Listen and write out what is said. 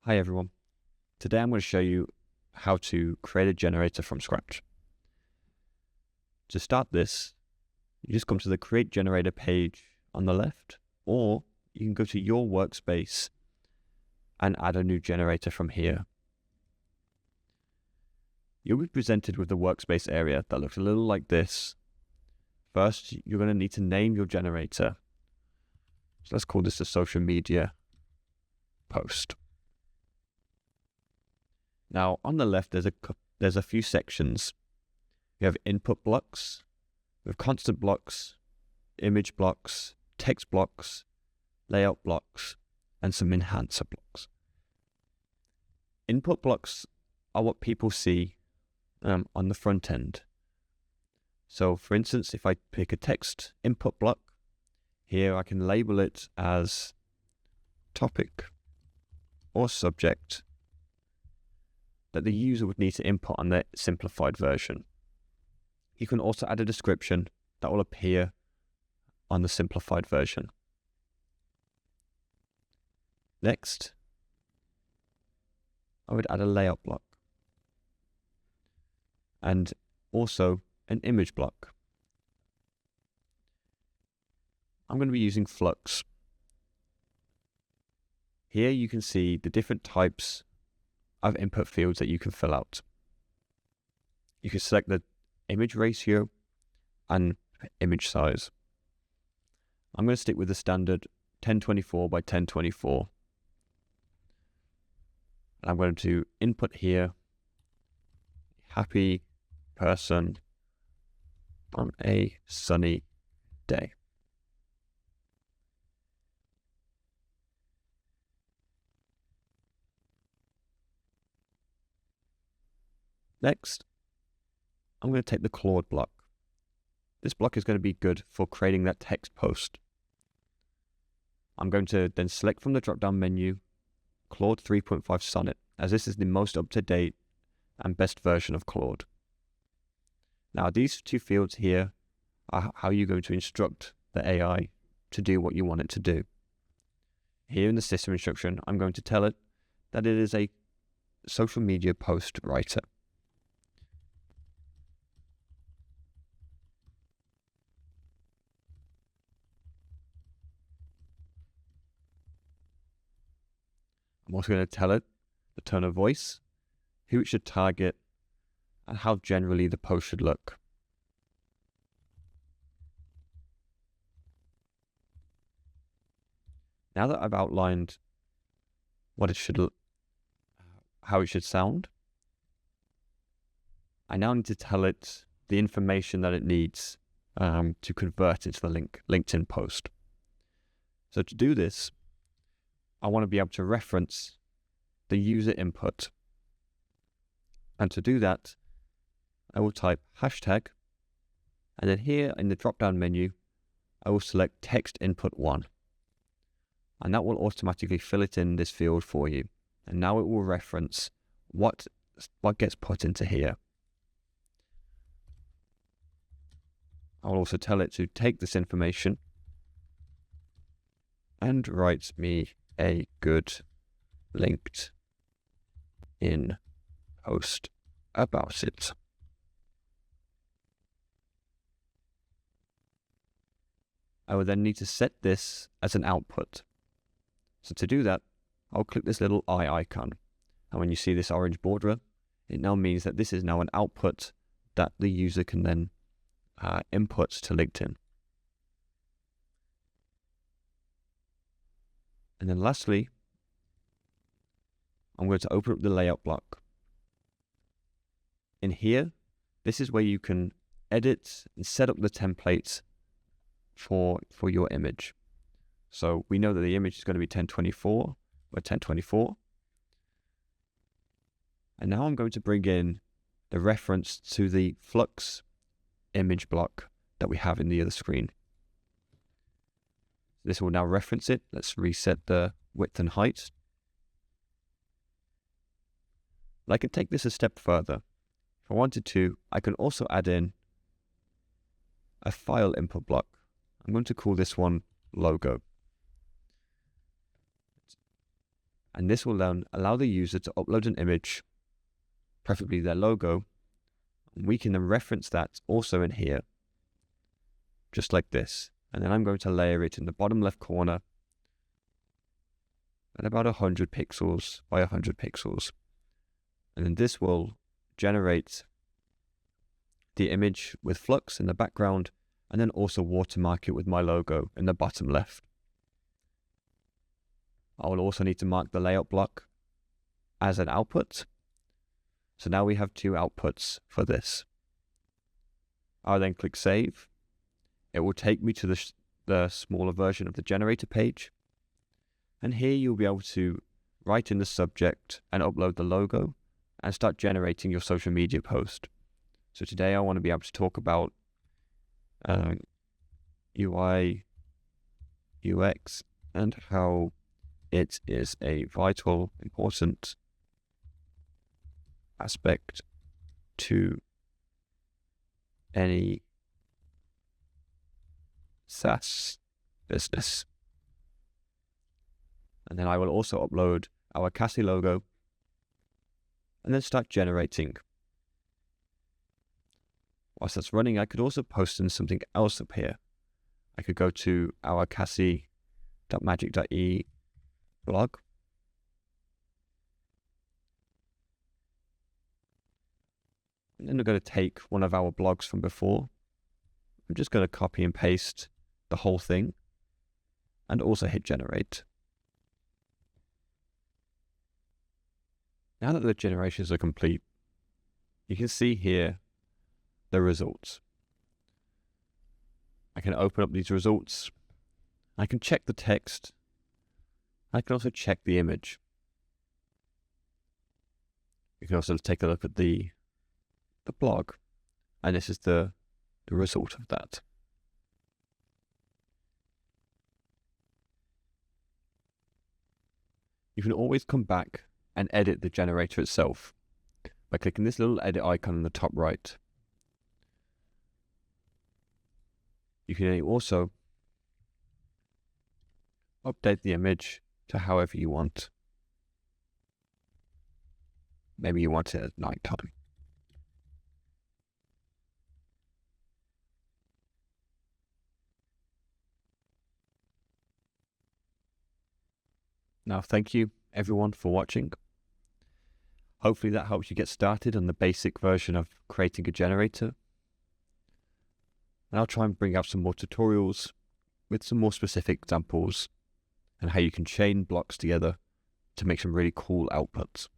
Hi everyone. Today I'm going to show you how to create a generator from scratch. To start this, you just come to the Create Generator page on the left, or you can go to your workspace and add a new generator from here. You'll be presented with the workspace area that looks a little like this. First, you're going to need to name your generator. So let's call this a social media post. Now, on the left, there's a few sections. You have input blocks, with constant blocks, image blocks, text blocks, layout blocks, and some enhancer blocks. Input blocks are what people see on the front end. So, for instance, if I pick a text input block, here I can label it as topic or subject that the user would need to input on the simplified version. You can also add a description that will appear on the simplified version. Next, I would add a layout block and also an image block. I'm going to be using Flux. Here you can see the different types of input fields that you can fill out. You can select the image ratio and image size. I'm going to stick with the standard 1024 by 1024. And I'm going to input here, happy person on a sunny day. Next, I'm going to take the Claude block. This block is going to be good for creating that text post. I'm going to then select from the drop-down menu Claude 3.5 Sonnet, as this is the most up-to-date and best version of Claude. Now, these two fields here are how you're going to instruct the AI to do what you want it to do. Here in the system instruction, I'm going to tell it that it is a social media post writer. I'm also going to tell it the tone of voice, who it should target, and how generally the post should look. Now that I've outlined what it should look, how it should sound, I now need to tell it the information that it needs to convert into the LinkedIn post. So to do this, I want to be able to reference the user input. And to do that, I will type hashtag, and then here in the drop-down menu, I will select text input 1. And that will automatically fill it in this field for you. And now it will reference what gets put into here. I will also tell it to take this information and write me a good LinkedIn post about it. I will then need to set this as an output. So to do that, I'll click this little eye icon. And when you see this orange border, it now means that this is now an output that the user can then input to LinkedIn. And then lastly, I'm going to open up the layout block. In here, this is where you can edit and set up the templates for your image. So we know that the image is going to be 1024 by 1024. And now I'm going to bring in the reference to the Flux image block that we have in the other screen. This will now reference it. Let's reset the width and height. And I can take this a step further. If I wanted to, I can also add in a file input block. I'm going to call this one logo. And this will then allow the user to upload an image, preferably their logo. And we can then reference that also in here, just like this. And then I'm going to layer it in the bottom left corner at about 100 pixels by 100 pixels. And then this will generate the image with flux in the background, and then also watermark it with my logo in the bottom left. I will also need to mark the layout block as an output. So now we have two outputs for this. I'll then click save. It will take me to the smaller version of the generator page. And here you'll be able to write in the subject and upload the logo and start generating your social media post. So today I want to be able to talk about UI, UX, and how it is a vital, important aspect to any SaaS business. And then I will also upload our CASSI logo and then start generating. Whilst that's running, I could also post in something else up here. I could go to our cassi.magic.e blog. And then we're going to take one of our blogs from before. I'm just going to copy and paste the whole thing and also hit generate. Now that the generations are complete, you can see here the results. I can open up these results. I can check the text. I can also check the image. You can also take a look at the blog, and this is the result of that. You can always come back and edit the generator itself by clicking this little edit icon on the top right. You can also update the image to however you want. Maybe you want it at night time. Now, thank you everyone for watching. Hopefully that helps you get started on the basic version of creating a generator. And I'll try and bring out some more tutorials with some more specific examples and how you can chain blocks together to make some really cool outputs.